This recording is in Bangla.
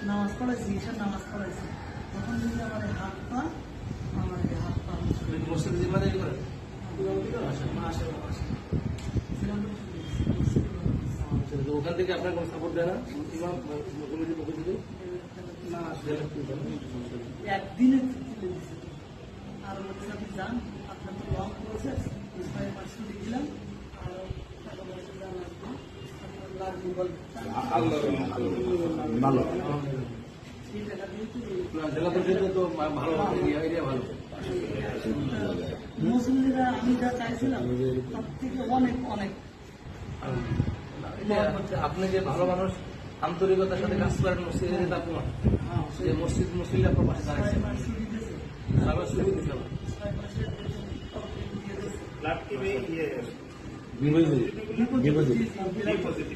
নামাজ পড়াইছি, ঈশার নামাজ পড়াইছি, তখন যদি আমার এই হাত পা মসজিদ জিম্মাদারি করেন? ওখান থেকে আপনার কোনো সাপোর্ট দেয় না ইমাম কমিটির পক্ষ থেকে? একদিনে তুলে দিচ্ছে। আর বলছে আপনি যান, আপনার তো লং প্রসেস, ছুটি দিলাম, আর টাকা পয়সা যান আসবে, আপনার লাগবে ভালো সেই টাকা দিয়ে জেলা পরিষদে তো ভালো এরিয়া ভালো। মুসলিমরা আমি যা চাইছিলাম তার থেকে অনেক অনেক। আপনি যে ভালো মানুষ আন্তরিকতার সাথে কাজ করেন মসজিদে, তার প্রমাণ যে মসজিদ মুসলিম আপনার পাশে দাঁড়াচ্ছে, ছুটি দিয়েছে, সারা শুরু দিতে হবে। 6 মাসের ডিপোজিট ডিপোজিট